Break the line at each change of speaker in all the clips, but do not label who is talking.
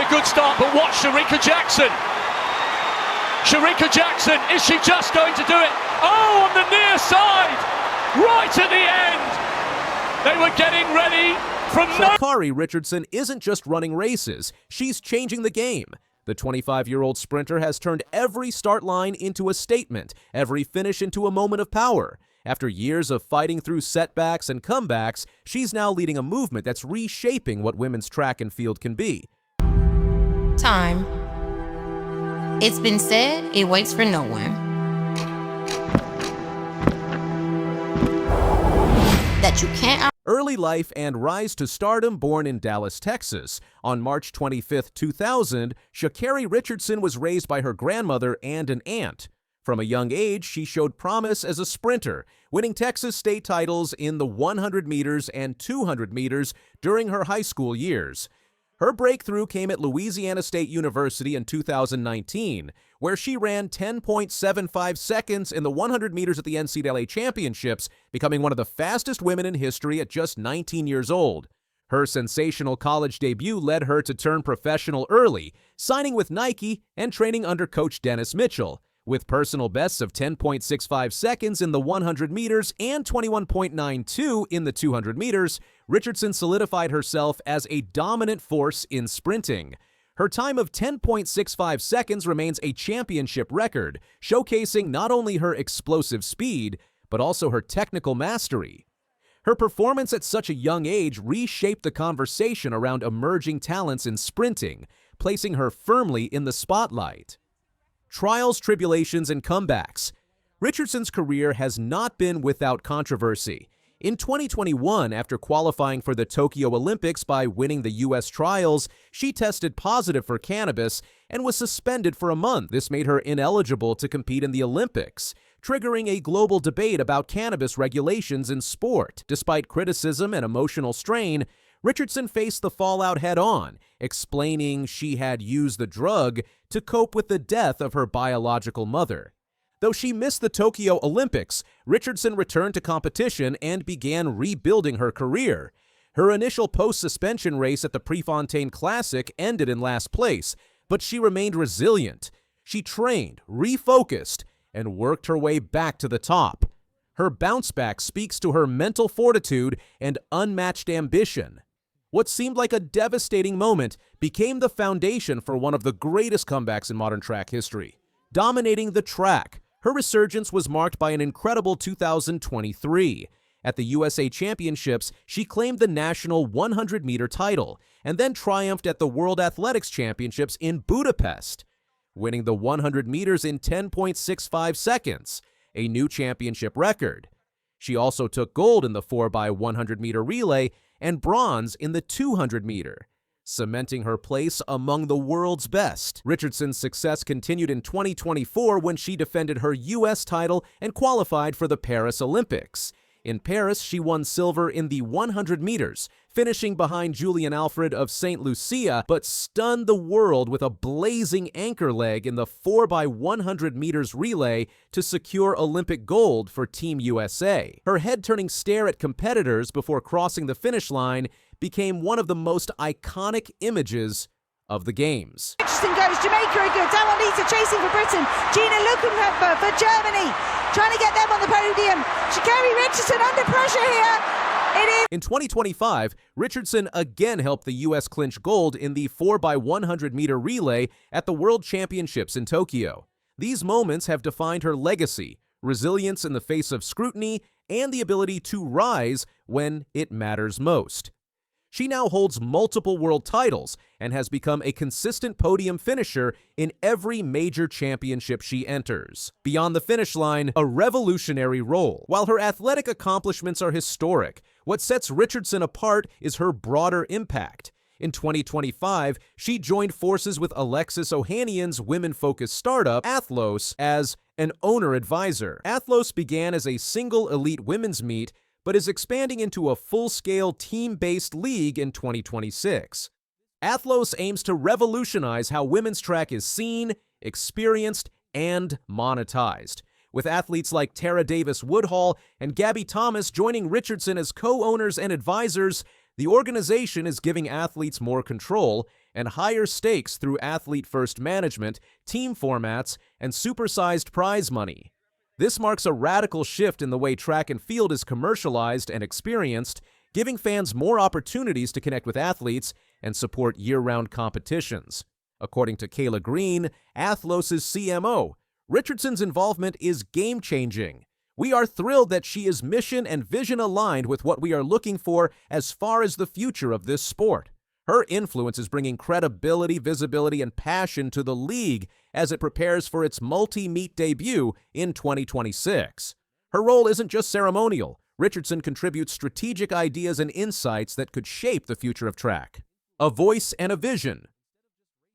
a good start, but watch Sha'Carri Jackson. Sha'Carri Jackson, is she just going to do it? Oh, on the near side, right at the end. They were getting ready from
Sha'Carri Richardson isn't just running races, she's changing the game. The 25-year-old sprinter has turned every start line into a statement, every finish into a moment of power. After years of fighting through setbacks and comebacks, she's now leading a movement that's reshaping what women's track and field can be.
Time. It's been said, it waits for no one. That you can't.
Early life and rise to stardom. Born in Dallas, Texas. On March 25, 2000, Sha'Carri Richardson was raised by her grandmother and an aunt. From a young age, she showed promise as a sprinter, winning Texas state titles in the 100 meters and 200 meters during her high school years. Her breakthrough came at Louisiana State University in 2019, where she ran 10.75 seconds in the 100 meters at the NCAA Championships, becoming one of the fastest women in history at just 19 years old. Her sensational college debut led her to turn professional early, signing with Nike and training under coach Dennis Mitchell. With personal bests of 10.65 seconds in the 100 meters and 21.92 in the 200 meters, Richardson solidified herself as a dominant force in sprinting. Her time of 10.65 seconds remains a championship record, showcasing not only her explosive speed, but also her technical mastery. Her performance at such a young age reshaped the conversation around emerging talents in sprinting, placing her firmly in the spotlight. Trials, tribulations, and comebacks. Richardson's career has not been without controversy. In 2021, after qualifying for the Tokyo Olympics by winning the U.S. trials, she tested positive for cannabis and was suspended for a month. This made her ineligible to compete in the Olympics, triggering a global debate about cannabis regulations in sport. Despite criticism and emotional strain, Richardson faced the fallout head-on, explaining she had used the drug to cope with the death of her biological mother. Though she missed the Tokyo Olympics, Richardson returned to competition and began rebuilding her career. Her initial post-suspension race at the Prefontaine Classic ended in last place, but she remained resilient. She trained, refocused, and worked her way back to the top. Her bounce back speaks to her mental fortitude and unmatched ambition. What seemed like a devastating moment became the foundation for one of the greatest comebacks in modern track history. Dominating the track, her resurgence was marked by an incredible 2023. At the USA Championships, she claimed the national 100-meter title and then triumphed at the World Athletics Championships in Budapest, winning the 100 meters in 10.65 seconds, a new championship record. She also took gold in the 4x100-meter relay and bronze in the 200-meter, cementing her place among the world's best. Richardson's success continued in 2024 when she defended her U.S. title and qualified for the Paris Olympics. In Paris, she won silver in the 100 meters, finishing behind Julian Alfred of St. Lucia, but stunned the world with a blazing anchor leg in the 4x100 meters relay to secure Olympic gold for Team USA. Her head-turning stare at competitors before crossing the finish line became one of the most iconic images of the Games.
Richardson goes, Jamaica are good, Damon Lisa chasing for Britain, Gina Luckenhöfer for Germany, trying to get them on the podium. Sha'Carri Richardson under pressure here.
In 2025, Richardson again helped the U.S. clinch gold in the 4x100-meter relay at the World Championships in Tokyo. These moments have defined her legacy, resilience in the face of scrutiny, and the ability to rise when it matters most. She now holds multiple world titles and has become a consistent podium finisher in every major championship she enters. Beyond the finish line, a revolutionary role. While her athletic accomplishments are historic, what sets Richardson apart is her broader impact. In 2025, she joined forces with Alexis Ohanian's women-focused startup, Athlos, as an owner advisor. Athlos began as a single elite women's meet, but is expanding into a full-scale team-based league in 2026. Athlos aims to revolutionize how women's track is seen, experienced, and monetized. With athletes like Tara Davis-Woodhall and Gabby Thomas joining Richardson as co-owners and advisors, the organization is giving athletes more control and higher stakes through athlete-first management, team formats, and supersized prize money. This marks a radical shift in the way track and field is commercialized and experienced, giving fans more opportunities to connect with athletes and support year-round competitions. According to Kayla Green, Athlos' CMO, Richardson's involvement is game-changing. We are thrilled that she is mission and vision aligned with what we are looking for as far as the future of this sport. Her influence is bringing credibility, visibility, and passion to the league as it prepares for its multi-meet debut in 2026. Her role isn't just ceremonial. Richardson contributes strategic ideas and insights that could shape the future of track. A voice and a vision.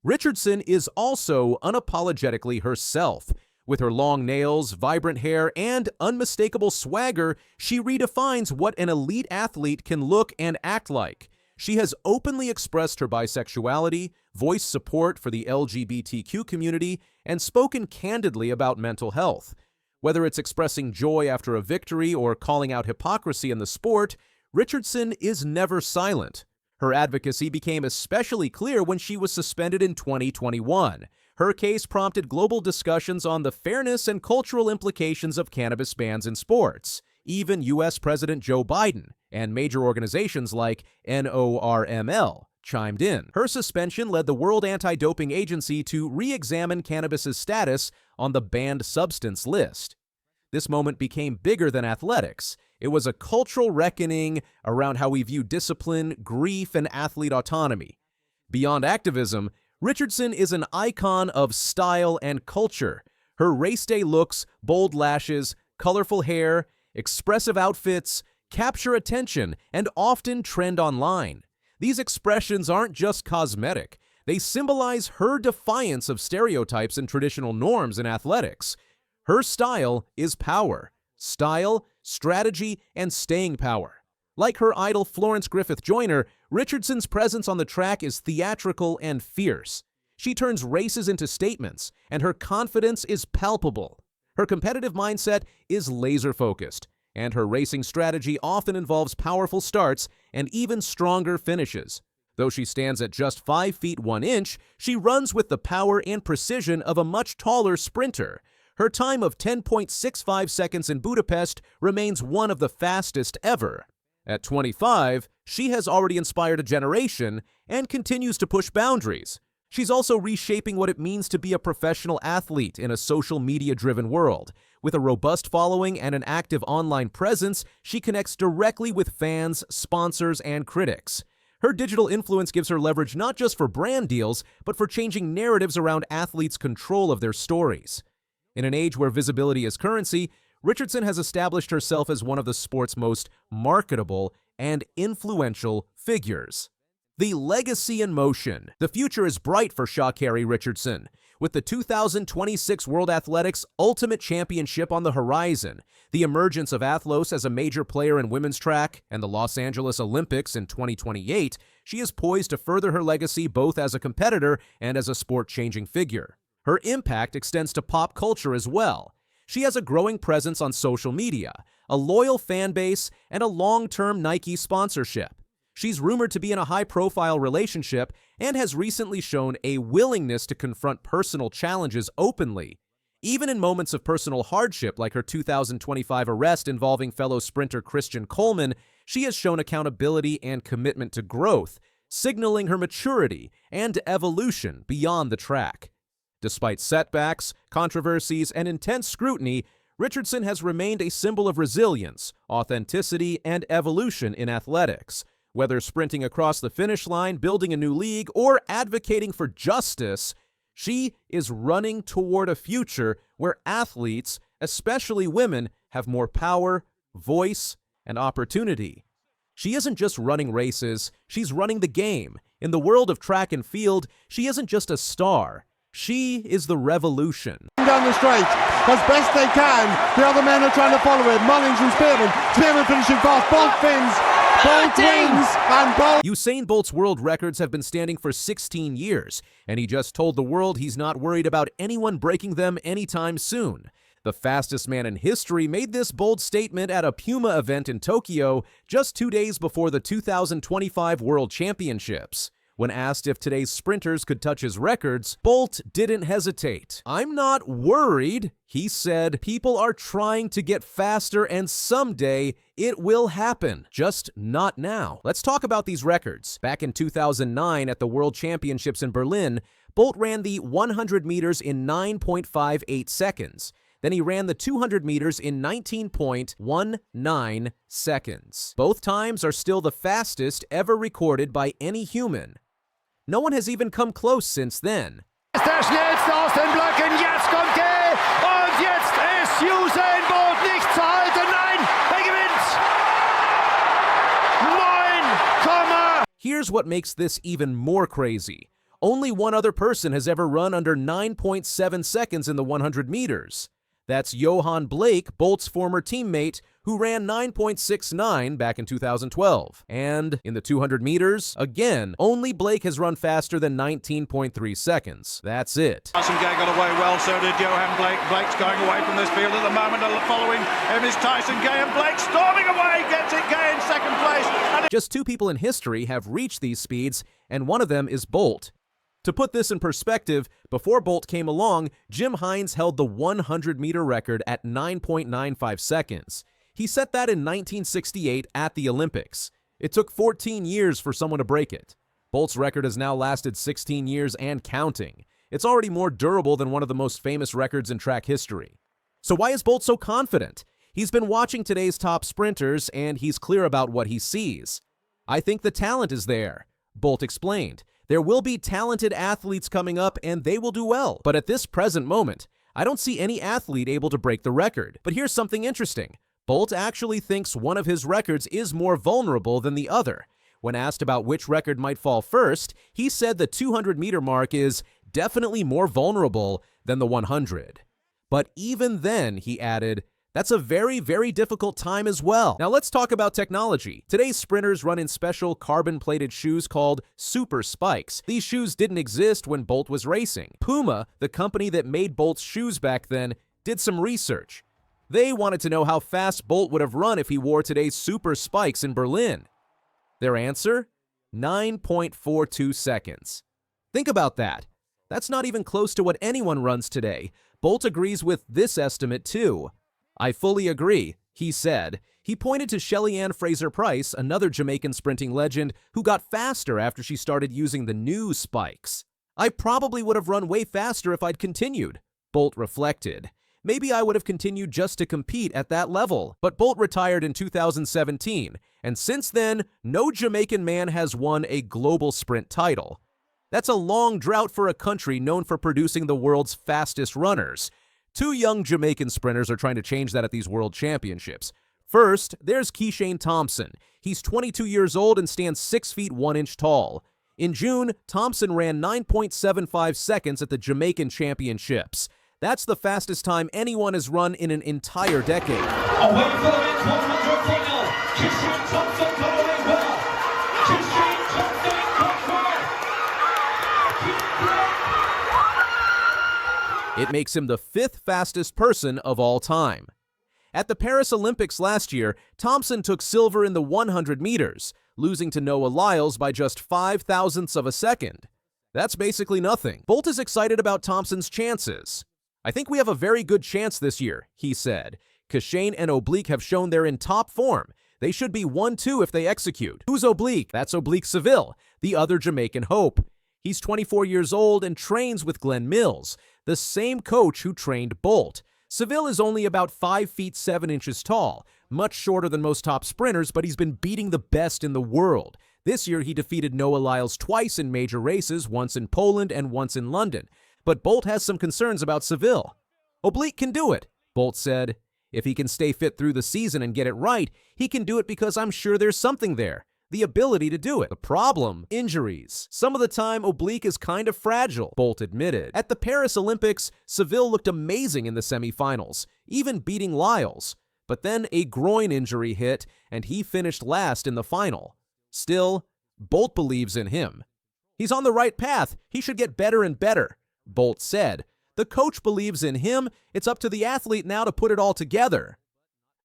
Richardson is also unapologetically herself. With her long nails, vibrant hair, and unmistakable swagger, she redefines what an elite athlete can look and act like. She has openly expressed her bisexuality, voiced support for the LGBTQ community, and spoken candidly about mental health. Whether it's expressing joy after a victory or calling out hypocrisy in the sport, Richardson is never silent. Her advocacy became especially clear when she was suspended in 2021. Her case prompted global discussions on the fairness and cultural implications of cannabis bans in sports. Even U.S. President Joe Biden and major organizations like NORML chimed in. Her suspension led the World Anti-Doping Agency to re-examine cannabis's status on the banned substance list. This moment became bigger than athletics. It was a cultural reckoning around how we view discipline, grief, and athlete autonomy. Beyond activism, Richardson is an icon of style and culture. Her race day looks, bold lashes, colorful hair, expressive outfits capture attention and often trend online. These expressions aren't just cosmetic. They symbolize her defiance of stereotypes and traditional norms in athletics. Her style is power. Style, strategy, and staying power. Like her idol Florence Griffith Joyner, Richardson's presence on the track is theatrical and fierce. She turns races into statements, and her confidence is palpable. Her competitive mindset is laser-focused, and her racing strategy often involves powerful starts and even stronger finishes. Though she stands at just 5 feet 1 inch, she runs with the power and precision of a much taller sprinter. Her time of 10.65 seconds in Budapest remains one of the fastest ever. At 25, she has already inspired a generation and continues to push boundaries. She's also reshaping what it means to be a professional athlete in a social media-driven world. With a robust following and an active online presence, she connects directly with fans, sponsors, and critics. Her digital influence gives her leverage not just for brand deals, but for changing narratives around athletes' control of their stories. In an age where visibility is currency, Richardson has established herself as one of the sport's most marketable and influential figures. The legacy in motion. The future is bright for Sha'Carri Richardson. With the 2026 World Athletics Ultimate Championship on the horizon, the emergence of Athlos as a major player in women's track, and the Los Angeles Olympics in 2028, she is poised to further her legacy both as a competitor and as a sport-changing figure. Her impact extends to pop culture as well. She has a growing presence on social media, a loyal fan base, and a long-term Nike sponsorship. She's rumored to be in a high-profile relationship and has recently shown a willingness to confront personal challenges openly. Even in moments of personal hardship like her 2025 arrest involving fellow sprinter Christian Coleman, she has shown accountability and commitment to growth, signaling her maturity and evolution beyond the track. Despite setbacks, controversies, and intense scrutiny, Richardson has remained a symbol of resilience, authenticity, and evolution in athletics. Whether sprinting across the finish line, building a new league, or advocating for justice, she is running toward a future where athletes, especially women, have more power, voice, and opportunity. She isn't just running races, she's running the game. In the world of track and field, she isn't just a star. She is the revolution.
Down the straight as best they can. The other men are trying to follow it. Mullings and Spearman. Spearman finishing fast. Bolt fins. Bolt wins. And Bolt.
Usain Bolt's world records have been standing for 16 years, and he just told the world he's not worried about anyone breaking them anytime soon. The fastest man in history made this bold statement at a Puma event in Tokyo just 2 days before the 2025 World Championships. When asked if today's sprinters could touch his records, Bolt didn't hesitate. "I'm not worried," he said. "People are trying to get faster and someday it will happen, just not now." Let's talk about these records. Back in 2009 at the World Championships in Berlin, Bolt ran the 100 meters in 9.58 seconds. Then he ran the 200 meters in 19.19 seconds. Both times are still the fastest ever recorded by any human. No one has even come close since then.
Der schnellste aus den Blöcken, jetzt kommt er und jetzt ist Usain Bolt nicht zu halten, nein, er gewinnt! 9,
Here's what makes this even more crazy. Only one other person has ever run under 9.7 seconds in the 100 meters. That's Johan Blake, Bolt's former teammate, who ran 9.69 back in 2012. And in the 200 meters, again, only Blake has run faster than 19.3 seconds. That's it.
Tyson Gay got away well, so did Johan Blake. Blake's going away from this field at the moment. Following him is Tyson Gay, and Blake storming away, gets it. Gay in second place.
Just two people in history have reached these speeds, and one of them is Bolt. To put this in perspective, before Bolt came along, Jim Hines held the 100-meter record at 9.95 seconds. He set that in 1968 at the Olympics. It took 14 years for someone to break it. Bolt's record has now lasted 16 years and counting. It's already more durable than one of the most famous records in track history. So why is Bolt so confident? He's been watching today's top sprinters, and he's clear about what he sees. "I think the talent is there," Bolt explained. "There will be talented athletes coming up, and they will do well. But at this present moment, I don't see any athlete able to break the record." But here's something interesting. Bolt actually thinks one of his records is more vulnerable than the other. When asked about which record might fall first, he said the 200-meter mark is definitely more vulnerable than the 100. But even then, he added, that's a very, very difficult time as well. Now let's talk about technology. Today's sprinters run in special carbon-plated shoes called super spikes. These shoes didn't exist when Bolt was racing. Puma, the company that made Bolt's shoes back then, did some research. They wanted to know how fast Bolt would have run if he wore today's super spikes in Berlin. Their answer? 9.42 seconds. Think about that. That's not even close to what anyone runs today. Bolt agrees with this estimate too. "I fully agree," he said. He pointed to Shelly-Ann Fraser-Pryce, another Jamaican sprinting legend, who got faster after she started using the new spikes. "I probably would have run way faster if I'd continued," Bolt reflected. "Maybe I would have continued just to compete at that level." But Bolt retired in 2017, and since then, no Jamaican man has won a global sprint title. That's a long drought for a country known for producing the world's fastest runners. Two young Jamaican sprinters are trying to change that at these World Championships. First, there's Keishane Thompson. He's 22 years old and stands 6 feet 1 inch tall. In June, Thompson ran 9.75 seconds at the Jamaican Championships. That's the fastest time anyone has run in an entire decade.
Away for the men's 100 final. Keishane Thompson coming well. Keishane Thompson
It makes him the 5th fastest person of all time. At the Paris Olympics last year, Thompson took silver in the 100 meters, losing to Noah Lyles by just 0.005 of a second. That's basically nothing. Bolt is excited about Thompson's chances. "I think we have a very good chance this year," he said. "Keishane and Oblique have shown they're in top form. They should be 1-2 if they execute." Who's Oblique? That's Oblique Seville, the other Jamaican hope. He's 24 years old and trains with Glenn Mills, the same coach who trained Bolt. Seville is only about 5 feet 7 inches tall, much shorter than most top sprinters, but he's been beating the best in the world. This year, he defeated Noah Lyles twice in major races, once in Poland and once in London. But Bolt has some concerns about Seville. "Oblique can do it," Bolt said. "If he can stay fit through the season and get it right, he can do it because I'm sure there's something there. The ability to do it. The problem? Injuries. Some of the time, Oblique is kind of fragile," Bolt admitted. At the Paris Olympics, Seville looked amazing in the semifinals, even beating Lyles. But then a groin injury hit, and he finished last in the final. Still, Bolt believes in him. "He's on the right path. He should get better and better," Bolt said. "The coach believes in him. It's up to the athlete now to put it all together."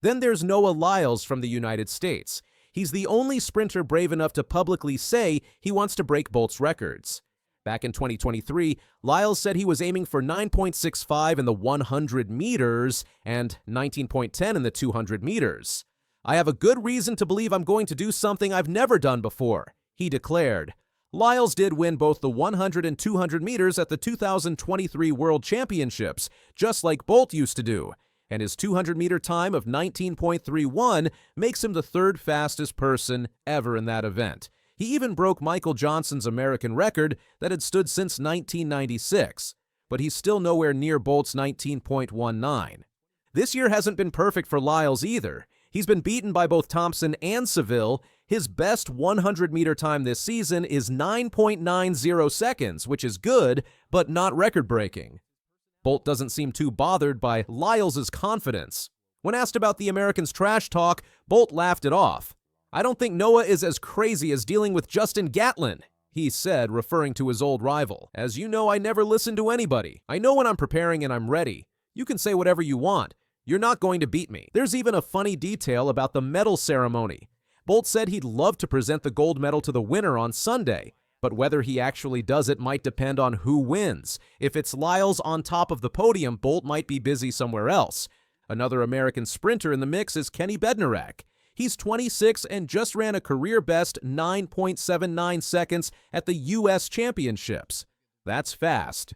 Then there's Noah Lyles from the United States. He's the only sprinter brave enough to publicly say he wants to break Bolt's records. Back in 2023, Lyles said he was aiming for 9.65 in the 100 meters and 19.10 in the 200 meters. "I have a good reason to believe I'm going to do something I've never done before," he declared. Lyles did win both the 100 and 200 meters at the 2023 World Championships, just like Bolt used to do, and his 200-meter time of 19.31 makes him the third fastest person ever in that event. He even broke Michael Johnson's American record that had stood since 1996, but he's still nowhere near Bolt's 19.19. This year hasn't been perfect for Lyles either. He's been beaten by both Thompson and Seville. His best 100-meter time this season is 9.90 seconds, which is good, but not record-breaking. Bolt doesn't seem too bothered by Lyles' confidence. When asked about the Americans' trash talk, Bolt laughed it off. "I don't think Noah is as crazy as dealing with Justin Gatlin," he said, referring to his old rival. "As you know, I never listen to anybody. I know when I'm preparing and I'm ready. You can say whatever you want. You're not going to beat me." There's even a funny detail about the medal ceremony. Bolt said he'd love to present the gold medal to the winner on Sunday, but whether he actually does it might depend on who wins. If it's Lyles on top of the podium, Bolt might be busy somewhere else. Another American sprinter in the mix is Kenny Bednarek. He's 26 and just ran a career-best 9.79 seconds at the U.S. Championships. That's fast.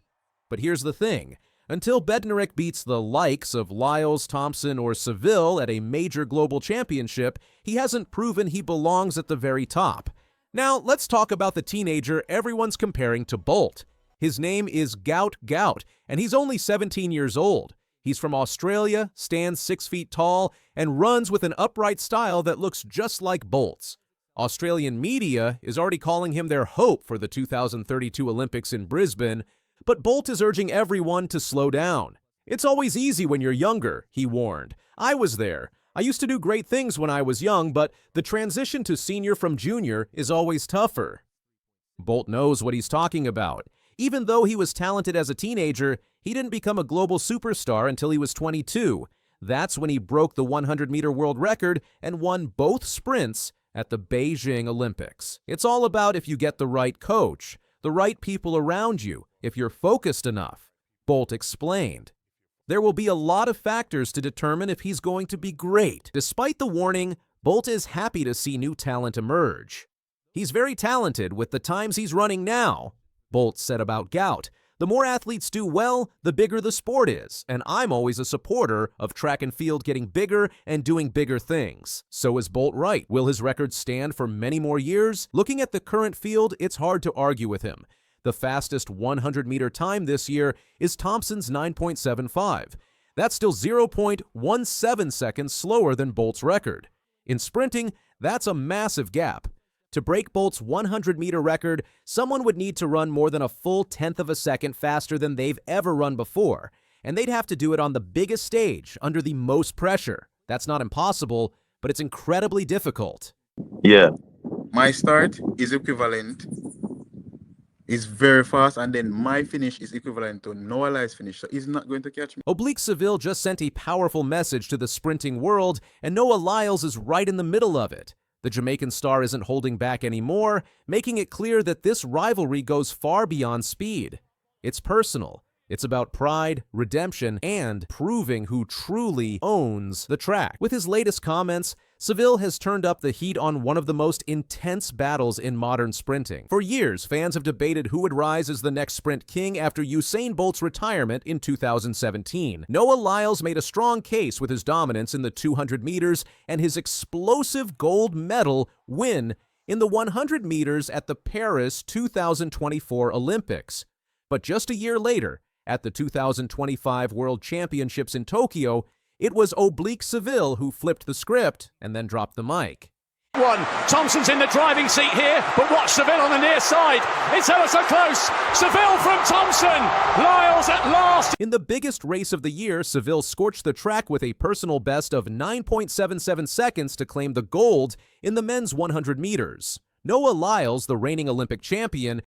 But here's the thing. Until Bednarek beats the likes of Lyles, Thompson, or Seville at a major global championship, he hasn't proven he belongs at the very top. Now, let's talk about the teenager everyone's comparing to Bolt. His name is Gout Gout, and he's only 17 years old. He's from Australia, stands 6 feet tall, and runs with an upright style that looks just like Bolt's. Australian media is already calling him their hope for the 2032 Olympics in Brisbane, but Bolt is urging everyone to slow down. "It's always easy when you're younger," he warned. "I was there. I used to do great things when I was young, but the transition to senior from junior is always tougher." Bolt knows what he's talking about. Even though he was talented as a teenager, he didn't become a global superstar until he was 22. That's when he broke the 100-meter world record and won both sprints at the Beijing Olympics. It's all about if you get the right coach, the right people around you, if you're focused enough, Bolt explained. There will be a lot of factors to determine if he's going to be great. Despite the warning, Bolt is happy to see new talent emerge. "He's very talented with the times he's running now," Bolt said about gout. "The more athletes do well, the bigger the sport is, and I'm always a supporter of track and field getting bigger and doing bigger things." So is Bolt right? Will his record stand for many more years? Looking at the current field, it's hard to argue with him. The fastest 100-meter time this year is Thompson's 9.75. That's still 0.17 seconds slower than Bolt's record. In sprinting, that's a massive gap. To break Bolt's 100-meter record, someone would need to run more than a full tenth of a second faster than they've ever run before, and they'd have to do it on the biggest stage, under the most pressure. That's not impossible, but it's incredibly difficult.
Yeah. My start is equivalent, is very fast, and then my finish is equivalent to Noah Lyles' finish, so he's not going to catch me.
Oblique Seville just sent a powerful message to the sprinting world, and Noah Lyles is right in the middle of it. The Jamaican star isn't holding back anymore, making it clear that this rivalry goes far beyond speed. It's personal. It's about pride, redemption, and proving who truly owns the track. With his latest comments, Seville has turned up the heat on one of the most intense battles in modern sprinting. For years, fans have debated who would rise as the next sprint king after Usain Bolt's retirement in 2017. Noah Lyles made a strong case with his dominance in the 200 meters and his explosive gold medal win in the 100 meters at the Paris 2024 Olympics. But just a year later, at the 2025 World Championships in Tokyo, it was Oblique Seville who flipped the script and then dropped the mic.
Thompson's in the driving seat here, but watch Seville on the near side. It's ever so close. Seville from Thompson. Lyles at last.
In the biggest race of the year, Seville scorched the track with a personal best of 9.77 seconds to claim the gold in the men's 100 meters. Noah Lyles, the reigning Olympic champion,